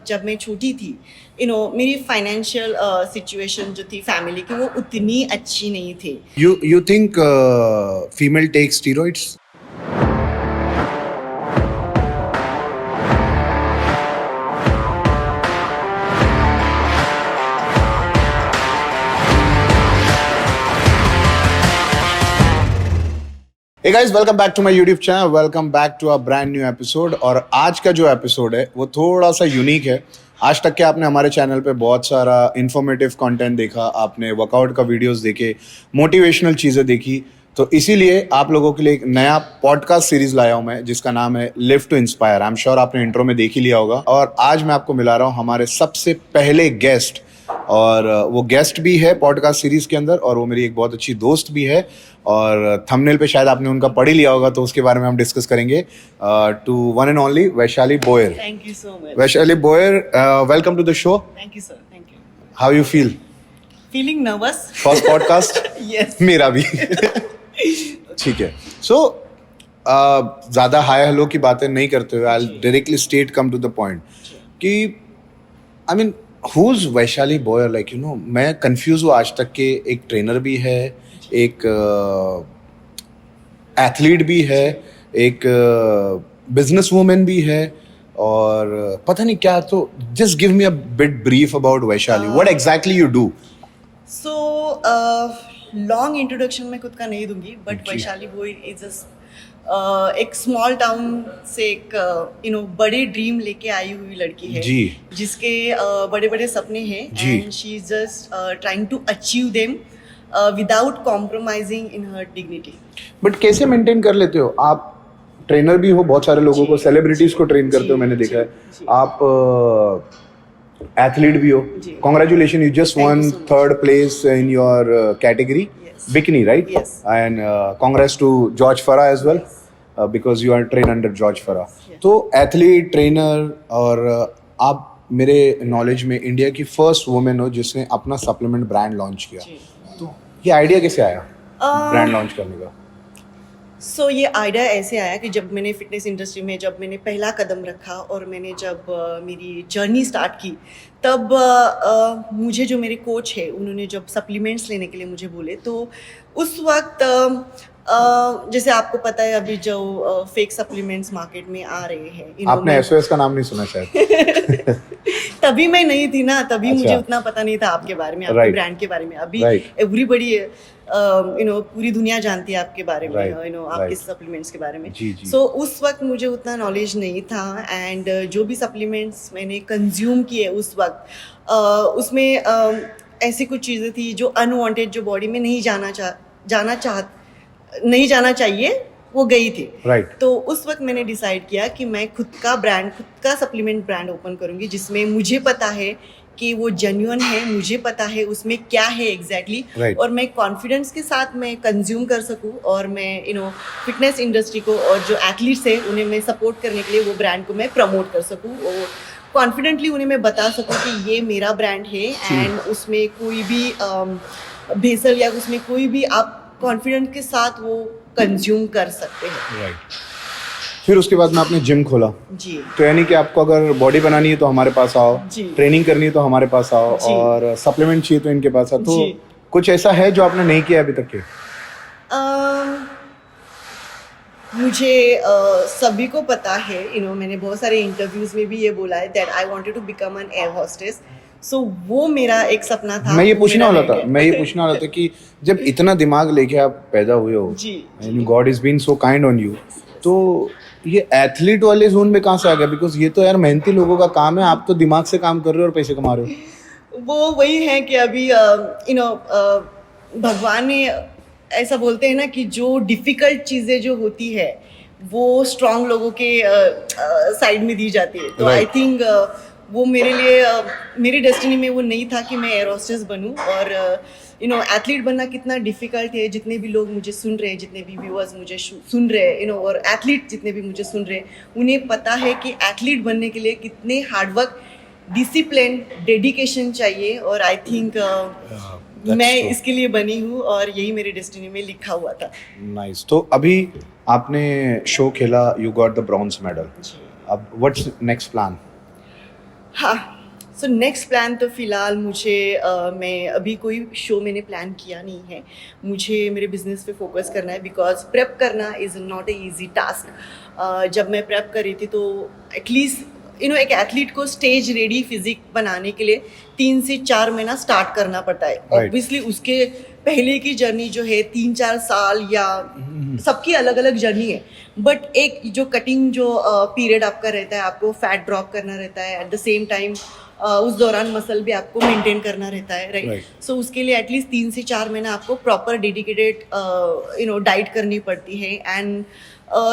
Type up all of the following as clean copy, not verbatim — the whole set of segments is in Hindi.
जब मैं छोटी थी मेरी फाइनेंशियल सिचुएशन जो थी फैमिली की वो उतनी अच्छी नहीं थी. You think female take steroids? Hey guys, welcome back to my YouTube channel. Welcome back to a brand new episode. और आज का जो एपिसोड है वो थोड़ा सा यूनिक है. आज तक के आपने हमारे चैनल पे बहुत सारा इन्फॉर्मेटिव कंटेंट देखा, आपने वर्कआउट का वीडियोस देखे, मोटिवेशनल चीज़ें देखी. तो इसीलिए आप लोगों के लिए एक नया पॉडकास्ट सीरीज लाया हूं मैं, जिसका नाम है live to inspire. I am sure आपने इंट्रो में देख ही लिया होगा. और आज मैं आपको मिला रहा हूं हमारे सबसे पहले गेस्ट. और वो गेस्ट भी है पॉडकास्ट सीरीज के अंदर, और वो मेरी एक बहुत अच्छी दोस्त भी है. और थंबनेल पे शायद आपने उनका पढ़ ही लिया होगा, तो उसके बारे में हम डिस्कस करेंगे. To one and only Vaishali Boyar. Thank you so much. Vaishali Boyar, welcome to the show. Thank you sir. Thank you. How you feel? Feeling nervous. First podcast. Yes. मेरा भी. ठीक है. सो ज़्यादा हाय हेलो की बातें नहीं करते हुए, I directly straight come to the point कि I mean who's Vaishali Boyar. Like you know, मैं कंफ्यूज हूँ आज तक के. एक ट्रेनर भी है, एक एथलीट भी है, एक बिजनेस वूमेन भी है, और पता नहीं क्या. तो just give me a bit brief about Vaishali. What exactly you do? So long introduction मैं खुद का नहीं दूंगी, बट वैशाली बोयर इज एक स्मॉल टाउन से एक बड़े ड्रीम लेके आई हुई लड़की है जी. जिसके बड़े बड़े सपने हैं, and she is just trying to achieve them without compromising in her dignity. But कैसे मेंटेन कर लेते हो आप? ट्रेनर भी हो, बहुत सारे लोगों को, सेलिब्रिटीज को ट्रेन करते हो, मैंने देखा है. आप एथलीट भी हो. Congratulation, you just won third place in your category bikini, right? And congrats to George Farah as well, because you are train under George Farah. तो एथलीट, ट्रेनर, और आप मेरे नॉलेज में इंडिया की फर्स्ट वुमेन हो जिसने अपना सप्लीमेंट ब्रांड लॉन्च किया. तो ये आइडिया कैसे आया ब्रांड लॉन्च करने का? सो ये आइडिया ऐसे आया कि जब मैंने फिटनेस इंडस्ट्री में जब मैंने पहला कदम रखा और मैंने जब मेरी जर्नी स्टार्ट की, तब मुझे जो मेरे कोच है उन्होंने जब सप्लीमेंट्स लेने के लिए मुझे बोले, तो उस वक्त जैसे आपको पता है अभी जो फेक सप्लीमेंट्स मार्केट में आ रहे हैं. आपने एसओएस का नाम नहीं सुना शायद. तभी मैं नहीं थी ना, तभी अच्छा. मुझे उतना पता नहीं था आपके बारे में, आपके ब्रांड के बारे में. अभी एवरीबडी पूरी दुनिया जानती है आपके बारे में, आपके सप्लीमेंट्स के बारे में. सो उस वक्त मुझे उतना नॉलेज नहीं था, एंड जो भी सप्लीमेंट्स मैंने कंज्यूम किए उस वक्त उसमें ऐसी कुछ चीज़ें थी जो अनवांटेड, जो बॉडी में नहीं जाना चाहिए, वो गई थी. तो उस वक्त मैंने डिसाइड किया कि मैं खुद का सप्लीमेंट ब्रांड ओपन करूंगी, जिसमें मुझे पता है कि वो जेन्युइन है, मुझे पता है उसमें क्या है एग्जैक्टली, और मैं कॉन्फिडेंस के साथ मैं कंज्यूम कर सकूं, और मैं फिटनेस इंडस्ट्री को और जो एथलीट्स है उन्हें मैं सपोर्ट करने के लिए वो ब्रांड को मैं प्रमोट कर सकूं, और कॉन्फिडेंटली उन्हें मैं बता सकूं कि ये मेरा ब्रांड है, एंड उसमें कोई भी भेसल या उसमें कोई भी आप कॉन्फिडेंट के साथ वो कंज्यूम कर सकते हैं. फिर उसके बाद में आपने जिम खोला. जी. तो यानी कि आपको अगर बॉडी बनानी है तो हमारे पास आओ, ट्रेनिंग करनी है तो हमारे पास आओ, और सप्लीमेंट चाहिए तो इनके पास आओ. तो कुछ ऐसा है जो आपने नहीं किया अभी तक के? मुझे सभी को पता है, मैंने बहुत सारे इंटरव्यूज में भी ये बोला है that I wanted to become an air hostess. So वो मेरा एक सपना था. मैं ये पूछना वाला था कि जब इतना दिमाग लेके आप पैदा हुए हो, God is been so kind on you, तो ये एथलीट वाले जोन में कहाँ से आ गया? बिकॉज ये तो यार मेहनती लोगों का काम है. आप तो दिमाग से काम कर रहे हो और पैसे कमा रहे हो. वो वही है कि अभी भगवान ने ऐसा बोलते हैं ना कि जो डिफिकल्ट चीज़ें जो होती है वो स्ट्रांग लोगों के साइड में दी जाती है. तो आई थिंक वो मेरे लिए मेरी डेस्टिनी में वो नहीं था कि मैं एयर होस्टेस बनूं. और एथलीट बनना कितना डिफिकल्ट है. जितने भी लोग मुझे सुन रहे हैं, जितने भी व्यूअर्स मुझे सुन रहे हैं, और एथलीट जितने भी मुझे सुन रहे हैं, उन्हें पता है कि एथलीट बनने के लिए कितने हार्डवर्क, डिसिप्लिन, डेडिकेशन चाहिए. और आई थिंक मैं इसके लिए बनी हूँ, और यही मेरी डेस्टिनी में लिखा हुआ था. नाइस. तो अभी आपने शो खेला, you got the bronze medal. अब व्हाट्स नेक्स्ट प्लान? हाँ, सो नेक्स्ट प्लान तो फ़िलहाल मुझे मैं अभी कोई शो मैंने प्लान किया नहीं है. मुझे मेरे बिजनेस पे फोकस करना है बिकॉज प्रेप करना is not a easy task. जब मैं प्रेप कर रही थी तो एटलीस्ट एक एथलीट को स्टेज रेडी फिजिक बनाने के लिए 3 से 4 महीना स्टार्ट करना पड़ता है. ऑब्वियसली उसके पहले की जर्नी जो है 3-4 साल या सबकी अलग अलग जर्नी है. बट एक जो कटिंग जो पीरियड आपका रहता है, आपको फैट ड्रॉप करना रहता है, एट द सेम टाइम उस दौरान मसल भी आपको मेंटेन करना रहता है, राइट. सो उसके लिए एटलीस्ट 3 से 4 महीना आपको प्रॉपर डेडिकेटेड डाइट करनी पड़ती है. एंड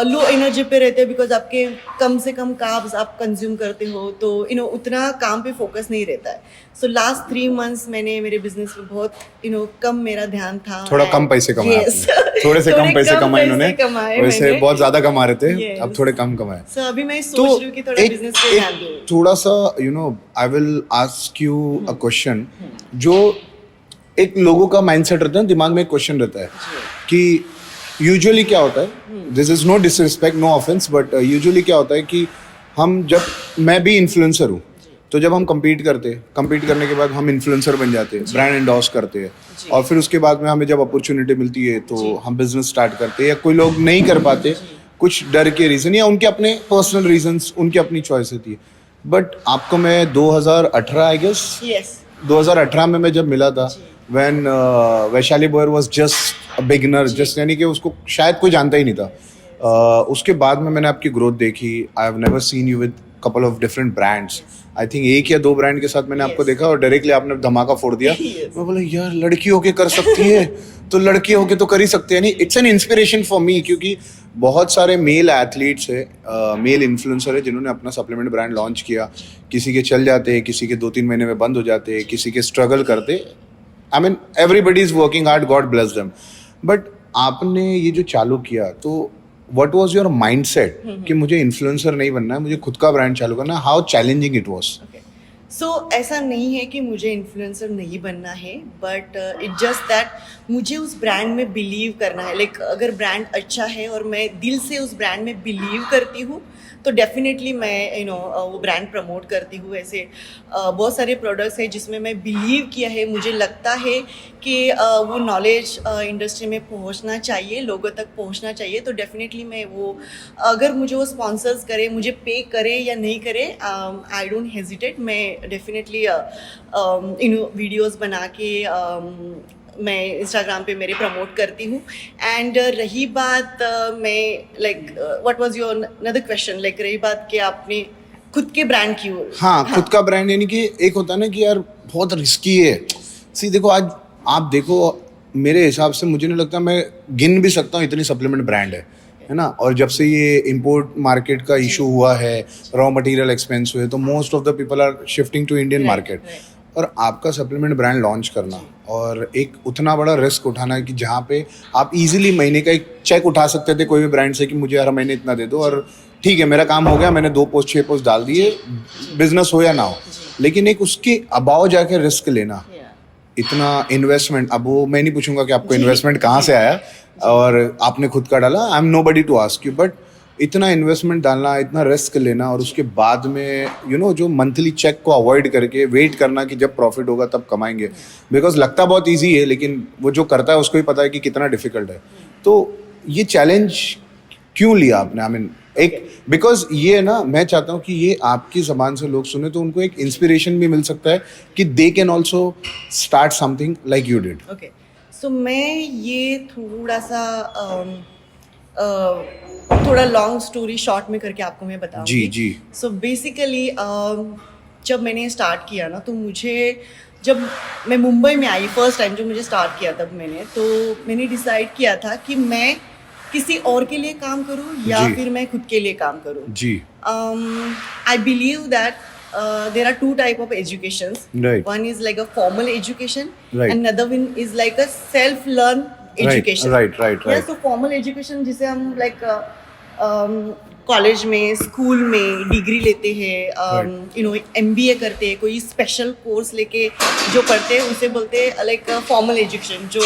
लो एनर्जी पे रहते हैं बिकॉज आपके कम से कम कार्ब्स आप कंज्यूम करते हो, तो उतना काम पे फोकस नहीं रहता है. सो लास्ट 3 मंथ्स मैंने मेरे बिजनेस में बहुत कम मेरा ध्यान था. थोड़ा कम पैसे कमाए आपने. थोड़े से कम पैसे कमाए इन्होंने, वैसे बहुत ज्यादा कमा रहे थे, अब थोड़े कम कमाए. सो अभी मैं सोच रही हूँ कि थोड़ा बिजनेस पे ध्यान दूँ. थोड़ा सा I will ask you a question. जो एक लोगों का माइंडसेट रहता है, दिमाग में एक क्वेश्चन रहता है कि यूजुअली क्या होता है, this is no disrespect, no offence, but usually क्या होता है कि मैं भी इन्फ्लुएंसर हूँ, तो जब हम compete करने के बाद हम इन्फ्लुएंसर बन जाते हैं, ब्रांड एंडोर्स करते हैं, और फिर उसके बाद में हमें जब अपॉर्चुनिटी मिलती है तो हम बिजनेस स्टार्ट करते हैं, या कोई लोग नहीं कर पाते कुछ डर के रीजन या उनके अपने पर्सनल रीजंस, उनकी अपनी चॉइस होती है. बट आपको मैं 2018 आई गेस 2018 में मैं जब मिला था, when Vaishali Boyer was just a beginner, just यानी कि उसको शायद कोई जानता ही नहीं था. उसके बाद में मैंने आपकी ग्रोथ देखी. I have never seen you with couple of different brands. I think 1 या 2 ब्रांड के साथ मैंने आपको देखा और डायरेक्टली आपने धमाका फोड़ दिया. मैं बोला यार, लड़की होके कर सकती है तो लड़की होके तो कर ही सकते हैं. नहीं, it's an inspiration for me, क्योंकि बहुत सारे मेल एथलीट्स है, मेल इन्फ्लुएंसर है जिन्होंने अपना सप्लीमेंट ब्रांड लॉन्च किया. किसी के चल जाते हैं, किसी के 2-3 महीने में बंद हो जाते हैं, किसी के स्ट्रगल करते. I mean, everybody is working hard, God bless them. But आपने ये जो चालू किया, तो what was your mindset कि मुझे इन्फ्लुएंसर नहीं बनना है, मुझे खुद का ब्रांड चालू करना है? How challenging it was? सो ऐसा नहीं है कि मुझे इन्फ्लुएंसर नहीं बनना है, बट इट जस्ट दैट मुझे उस ब्रांड में बिलीव करना है. लाइक अगर ब्रांड अच्छा है और मैं दिल से उस ब्रांड में बिलीव करती हूँ तो डेफिनेटली मैं वो ब्रांड प्रमोट करती हूँ. ऐसे बहुत सारे प्रोडक्ट्स हैं जिसमें मैं बिलीव किया है, मुझे लगता है कि वो नॉलेज इंडस्ट्री में पहुँचना चाहिए, लोगों तक पहुँचना चाहिए. तो डेफिनेटली मैं वो, अगर मुझे वो स्पॉन्सर्स करे, मुझे पे करे या नहीं करे, आई डोंट हेजिटेट. मैं डेफिनेटली वीडियोज़ बना के मैं इंस्टाग्राम पे मेरे प्रमोट करती हूँ. एंड रही बात मैं like what was your another question, like रही बात कि आपने खुद के ब्रांड की. हाँ, खुद का ब्रांड, यानी कि एक होता है ना कि यार बहुत रिस्की है. सी देखो, आज आप देखो, मेरे हिसाब से मुझे नहीं लगता, मैं गिन भी सकता हूँ इतनी सप्लीमेंट ब्रांड है ना. और जब से ये इंपोर्ट मार्केट का इशू हुआ है, रॉ मटेरियल एक्सपेंस हुए, तो most of the people are shifting to Indian market. और आपका सप्लीमेंट ब्रांड लॉन्च करना और एक उतना बड़ा रिस्क उठाना कि जहाँ पे आप इजीली महीने का एक चेक उठा सकते थे कोई भी ब्रांड से कि मुझे हर महीने इतना दे दो और ठीक है, मेरा काम हो गया, मैंने 2 पोस्ट 6 पोस्ट डाल दिए, बिजनेस हो या ना हो. लेकिन एक उसके अबाव जाके रिस्क लेना, इतना इन्वेस्टमेंट. अब वो मैं नहीं पूछूंगा कि आपको इन्वेस्टमेंट कहाँ से आया और आपने खुद का डाला. I am nobody to ask you, but इतना इन्वेस्टमेंट डालना, इतना रिस्क लेना, और उसके बाद में जो मंथली चेक को अवॉइड करके वेट करना कि जब प्रॉफिट होगा तब कमाएंगे. बिकॉज लगता बहुत ईजी है, लेकिन वो जो करता है उसको ही पता है कि कितना डिफिकल्ट है. तो ये चैलेंज क्यों लिया आपने? आई मीन एक, बिकॉज ये ना, मैं चाहता हूँ कि ये आपकी ज़बान से लोग सुने तो उनको एक इंस्पिरेशन भी मिल सकता है कि they can also start something like you did. Okay, so मैं ये थोड़ा सा थोड़ा लॉन्ग स्टोरी शॉर्ट में करके आपको मैं बताऊंगी. जी. सो बेसिकली जब मैंने स्टार्ट किया ना, तो जब मैं मुंबई में आई फर्स्ट टाइम, जो मुझे स्टार्ट किया तब मैंने डिसाइड किया था कि मैं किसी और के लिए काम करूं या फिर मैं खुद के लिए काम करूं. जी. I believe that there are 2 type of educations. Right. One is like a formal education, right. and another one is like a self-learn education. Right. Yeah, so formal education जिसे हम like कॉलेज में, स्कूल में डिग्री लेते हैं, MBA करते हैं, कोई स्पेशल कोर्स लेके जो पढ़ते हैं उसे बोलते हैं लाइक फॉर्मल एजुकेशन, जो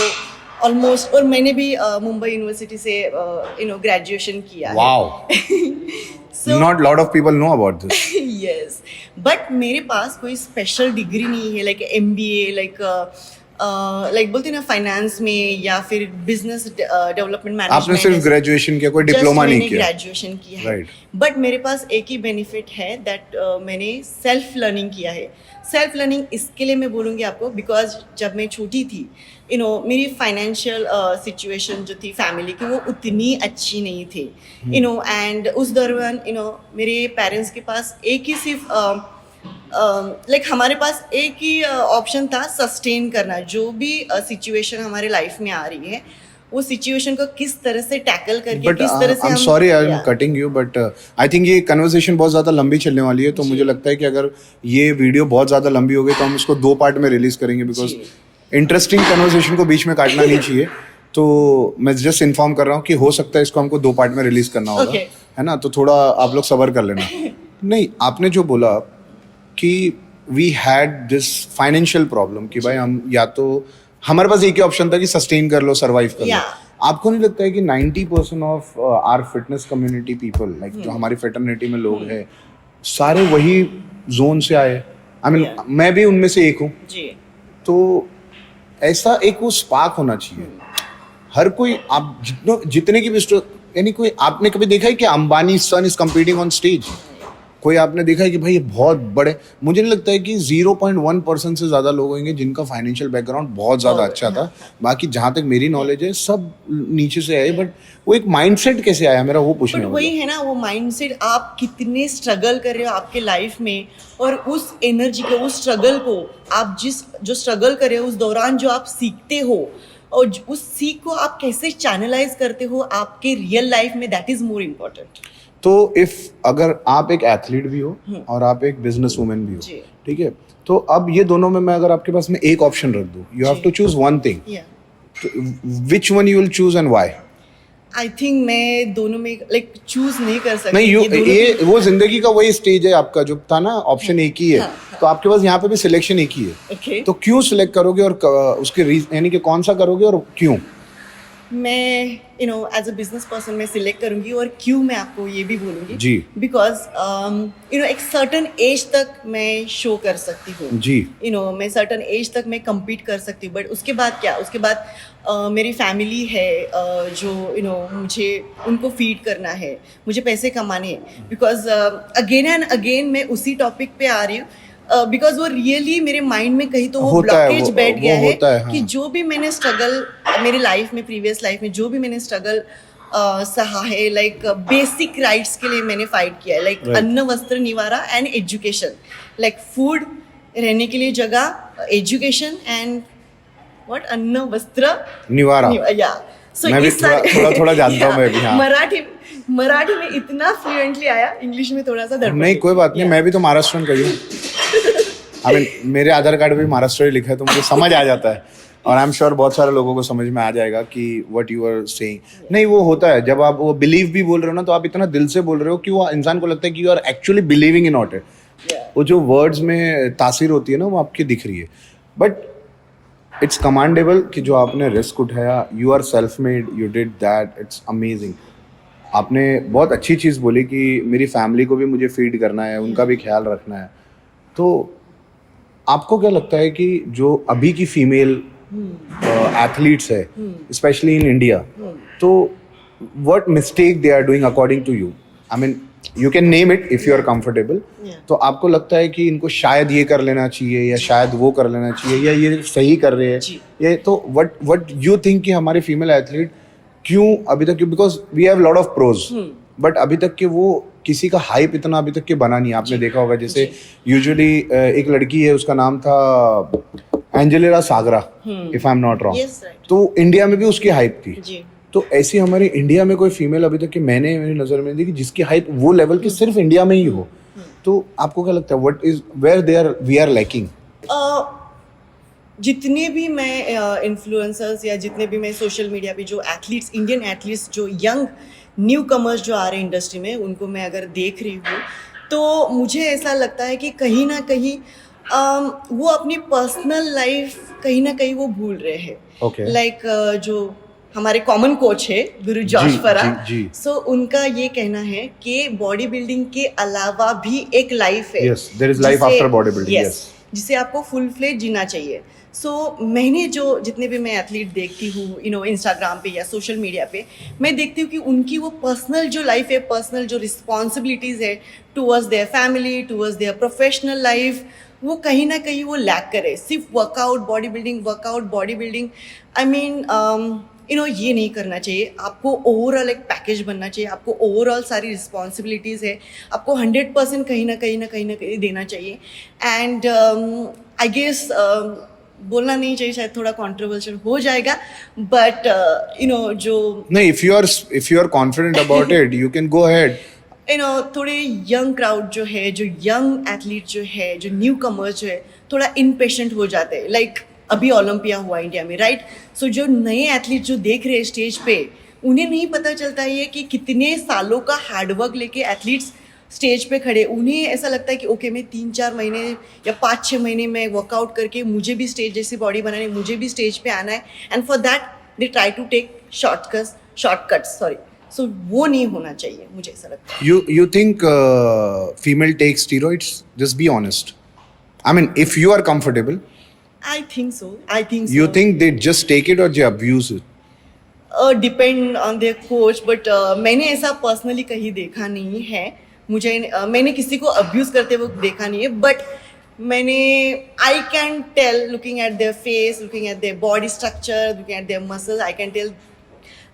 ऑलमोस्ट, और मैंने भी मुंबई यूनिवर्सिटी से ग्रेजुएशन किया है। Wow, So- not lot of people know about this. Yes, but मेरे पास कोई स्पेशल डिग्री नहीं है, लाइक MBA, लाइक बोलते हैं ना फाइनेंस में या फिर बिजनेस डेवलपमेंट मैनेजमेंट। आपने सिर्फ ग्रेजुएशन किया, कोई डिप्लोमा नहीं किया? ग्रेजुएशन किया है, Right. बट मेरे पास एक ही बेनिफिट है दैट मैंने सेल्फ लर्निंग किया है। सेल्फ लर्निंग इसके लिए मैं बोलूँगी आपको, बिकॉज जब मैं छोटी थी, मेरी फाइनेंशियल सिचुएशन जो थी फैमिली की, वो उतनी अच्छी नहीं थी, एंड उस दौरान मेरे पेरेंट्स के पास एक ही सिर्फ लाइक हमारे पास एक ही ऑप्शन था, सस्टेन करना। जो भी सिचुएशन हमारे लाइफ में आ रही है, वो सिचुएशन को किस तरह से टैकल करके, बट किस तरह से आई एम हम, sorry I am Yeah. Cutting you, but I think ये कन्वर्सेशन बहुत ज़्यादा लंबी चलने वाली है, तो मुझे लगता है कि अगर ये वीडियो बहुत ज़्यादा लंबी हो गई तो हम इसको 2 पार्ट में रिलीज करेंगे, बिकॉज जी। इंटरेस्टिंग कन्वर्सेशन को बीच में काटना नहीं चाहिए। तो मैं जस्ट इन्फॉर्म कर रहा हूँ कि हो सकता है इसको हमको 2 पार्ट में रिलीज करना होगा, Okay. है ना? तो थोड़ा आप लोग सब्र कर लेना। नहीं, आपने जो बोला कि we had this financial problem कि भाई हम या तो हमारे पास एक ही ऑप्शन था कि सस्टेन कर लो, सर्वाइव कर लो। Yeah. आपको नहीं लगता है कि 90% of our fitness community people, like जो हमारी फेटर्निटी में लोग हैं, सारे वही जोन से आए? I mean Yeah. मैं भी उनमें से एक हूँ। जी, तो ऐसा एक वो स्पार्क होना चाहिए। हर कोई, आप जितने की भी यानी कोई आपने कभी देखा है कि अंबानी सन इज कम्पीटिंग ऑन स्टेज? कोई आपने देखा है कि भाई ये बहुत बड़े? मुझे नहीं लगता है कि 0.1% से ज़्यादा लोग होंगे जिनका फाइनेंशियल बैकग्राउंड बहुत ज़्यादा अच्छा था। बाकी जहाँ तक मेरी नॉलेज है सब नीचे से आए, बट वो एक माइंडसेट कैसे आया, मेरा वो पूछने बट वाला। वही है ना, वो माइंडसेट, आप कितने स्ट्रगल कर रहे हो आपके लाइफ में, और उस एनर्जी को, उस स्ट्रगल को, आप जो स्ट्रगल कर रहे हो उस दौरान जो आप सीखते हो, और उस सीख को आप कैसे चैनलाइज करते हो आपके रियल लाइफ में, दैट इज मोर इम्पोर्टेंट। तो इफ अगर आप एक एथलीट भी हो और आप एक बिजनेस वुमेन भी हो, जी। ठीक है, तो अब ये दोनों में मैं अगर आपके पास में एक ऑप्शन रख दूं, you have to choose one thing, which one you will choose and why? I think मैं दोनों में लाइक चूज नहीं कर सकती। नहीं, ये दोनों ये वो जिंदगी का वही स्टेज है आपका, जो था ना ऑप्शन एक ही है। हाँ, तो आपके पास यहाँ पे भी सिलेक्शन एक ही है। Okay. तो क्यों सिलेक्ट करोगे और उसके यानी कि कौन सा करोगे और क्यों? मैं एज अ बिजनेस पर्सन मैं सिलेक्ट करूंगी, और क्यों मैं आपको ये भी बोलूंगी जी। बिकॉज एक सर्टन एज तक मैं शो कर सकती हूँ जी। मैं सर्टन एज तक मैं compete कर सकती हूँ, बट उसके बाद क्या, उसके बाद मेरी फैमिली है, जो मुझे उनको फीड करना है, मुझे पैसे कमाने हैं। बिकॉज अगेन एंड अगेन मैं उसी टॉपिक पे आ रही हूँ, बिकॉज वो रियली मेरे माइंड में कहीं तो वो होता है, ब्लॉकेज बैठ वो गया है, होता है, हाँ। कि जो भी मैंने स्ट्रगल मेरी लाइफ में, प्रीवियस लाइफ में जो भी मैंने स्ट्रगल सहा है, लाइक बेसिक राइट्स के लिए मैंने फाइट किया है, लाइक Right. अन्न वस्त्र निवारा एंड एजुकेशन, लाइक फूड, रहने के लिए जगह, एजुकेशन एंड व्हाट, अन्न वस्त्र निवारा। या सो मैं भी थोड़ा जानता हूँ मैं भी, हाँ। मराठी में इतना फ्लुएंटली आया, इंग्लिश में थोड़ा सा दड़बड़ नहीं, कोई बात नहीं, Yeah. मैं भी तो महाराष्ट्रन का ही हूँ। आई मीन मेरे आधार कार्ड पे भी महाराष्ट्र ही लिखा है, तो मुझे समझ आ जाता है, और आई एम श्योर बहुत सारे लोगों को समझ में आ जाएगा कि व्हाट यू आर सेइंग। नहीं, वो होता है जब आप वो बिलीव भी बोल रहे हो ना, तो आप इतना दिल से बोल रहे हो कि वो इंसान को लगता है कि you are actually believing in it. Yeah. वो जो वर्ड्स में तासीर होती है ना, वो आपकी दिख रही है। बट इट्स कमांडेबल कि जो आपने रिस्क उठाया, you are self made, you did that, it's amazing. आपने बहुत अच्छी चीज़ बोली कि मेरी फैमिली को भी मुझे फीड करना है, उनका भी ख्याल रखना है। तो आपको क्या लगता है कि जो अभी की फीमेल एथलीट्स है, स्पेशली इन इंडिया, तो what mistake they are doing according to you? I mean you can name it if you are comfortable. तो आपको लगता है कि इनको शायद ये कर लेना चाहिए, या शायद वो कर लेना चाहिए, या ये सही कर रहे हैं, ये तो व्हाट यू थिंक कि हमारे फीमेल एथलीट क्यों अभी तक, because we have lot of pros, but अभी तक के वो किसी का हाइप इतना अभी तक के बना नहीं। आपने देखा होगा, जैसे यूजुअली एक लड़की है, उसका नाम था एंजेलिना सागरा, if I am not wrong. Yes, right. तो इंडिया में भी उसकी हाइप थी। जी। तो ऐसी हमारे इंडिया में कोई फीमेल अभी तक कि मैंने मेरी नज़र में देखी जिसकी हाइप वो लेवल की सिर्फ इंडिया में ही हो। तो आपको क्या लगता है, what is where they are we are lacking? जितने भी मैं इन्फ्लुएंसर्स या जितने भी मैं सोशल मीडिया पे जो एथलीट्स, इंडियन एथलीट्स, जो यंग न्यू कमर्स जो आ रहे हैं इंडस्ट्री में, उनको मैं अगर देख रही हूँ, तो मुझे ऐसा लगता है कि कहीं ना कहीं वो अपनी पर्सनल लाइफ कहीं ना कहीं वो भूल रहे हैं. Okay. लाइक जो हमारे कॉमन कोच है गुरु जॉश फरा, जी. सो उनका ये कहना है कि बॉडी बिल्डिंग के अलावा भी एक लाइफ है. Yes, there is life after bodybuilding, yes. जिसे आपको फुल फ्लेज जीना चाहिए. सो मैंने जितने भी मैं एथलीट देखती हूँ इंस्टाग्राम पे या सोशल मीडिया पे, मैं देखती हूँ कि उनकी वो पर्सनल जो लाइफ है, पर्सनल जो रिस्पॉन्सिबिलिटीज़ है towards their family, towards their professional life, वो कहीं ना कहीं वो लैक करे. सिर्फ workout body building I mean ये नहीं करना चाहिए. आपको ओवरऑल एक पैकेज बनना चाहिए. आपको ओवरऑल सारी रिस्पॉन्सिबिलिटीज़ है, आपको 100% कहीं ना कहीं देना चाहिए. एंड आई गेस बोलना नहीं चाहिए, शायद थोड़ा कंट्रोवर्शियल हो जाएगा, बट जो नहीं, if you are confident about it, you can go ahead. थोड़े यंग क्राउड जो है, जो यंग एथलीट जो है, जो न्यू कमर्स जो है, थोड़ा इनपेशेंट हो जाते हैं. लाइक अभी ओलंपिया हुआ इंडिया में, राइट? सो जो नए एथलीट जो देख रहे हैं स्टेज पे, उन्हें नहीं पता चलता है कि कितने सालों का हार्डवर्क लेके एथलीट्स स्टेज पे खड़े. उन्हें ऐसा लगता है कि ओके मैं 3-4 महीने या 5-6 महीने में वर्कआउट करके मुझे भी स्टेज जैसी बॉडी बनानी है, मुझे भी स्टेज पे आना है, and for that they try to take shortcuts. So वो नहीं होना चाहिए, मुझे ऐसा लगता है. You think female take steroids? Just be honest. I mean, if you are comfortable, I think so. you think they just take it or they abuse it? Depend on their coach, but मैंने ऐसा पर्सनली कहीं देखा नहीं है. मैंने किसी को अब्यूज करते हुए देखा नहीं है, but I can tell looking at their face, looking at their body structure, looking at their muscles, I can tell.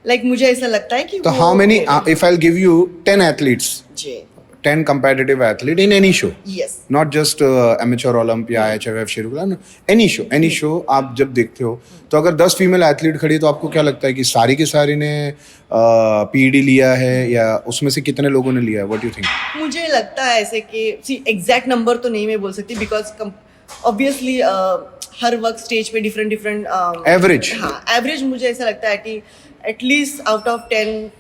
Like मुझे ऐसा लगता है कि So how many? If I'll give you 10 athletes, जी, 10 competitive athlete in any show, yes, not just amateur Olympia, IHF, Shirukula, no, any show आप जब देखते हो, तो अगर 10 फीमेल एथलीट खड़ी है, तो आपको क्या लगता है कि सारी की सारी ने पीईडी लिया है, या उसमें से कितने लोगों ने लिया है? What you think? मुझे लगता है ऐसे कि एग्जैक्ट नंबर तो नहीं मैं बोल सकती, बिकॉज ऑब्वियसली हर वक्त स्टेज पे डिफरेंट Average. हाँ, एवरेज मुझे ऐसा लगता है कि at least out of 10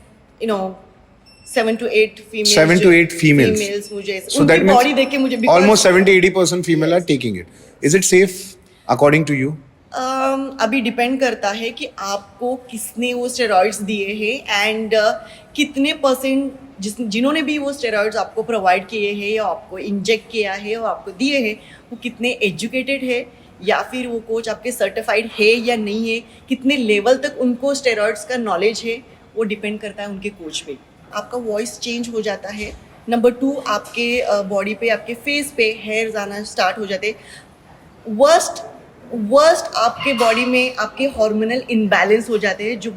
7 to 8 females. 7 to 8 females. मुझे So that means बॉडी देख के मुझे almost 70-80% female are taking it. Is it safe according to you? अभी डिपेंड करता है कि आपको किसने वो स्टेरॉइड्स दिए हैं, एंड कितने परसेंट जिन्होंने भी वो स्टेरॉइड्स आपको प्रोवाइड किए हैं या आपको इंजेक्ट किया है और आपको दिए हैं, वो कितने एजुकेटेड है, या फिर वो कोच आपके सर्टिफाइड है या नहीं है, कितने लेवल तक उनको स्टेरॉइड्स का नॉलेज है, वो डिपेंड करता है उनके कोच पे. आपका वॉइस चेंज हो जाता है. नंबर 2, आपके बॉडी पे, आपके फेस पे हेयर्स आना स्टार्ट हो जाते. वर्स्ट आपके बॉडी में आपके हार्मोनल इनबैलेंस हो जाते हैं, जो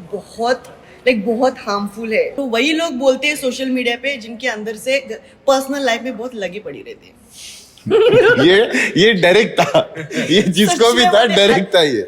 बहुत हार्मफुल है. तो वही लोग बोलते हैं सोशल मीडिया पे, जिनके अंदर से पर्सनल लाइफ में बहुत लगी पड़ी रहती है. ये डायरेक्ट था, ये जिसको भी था डायरेक्ट था ये.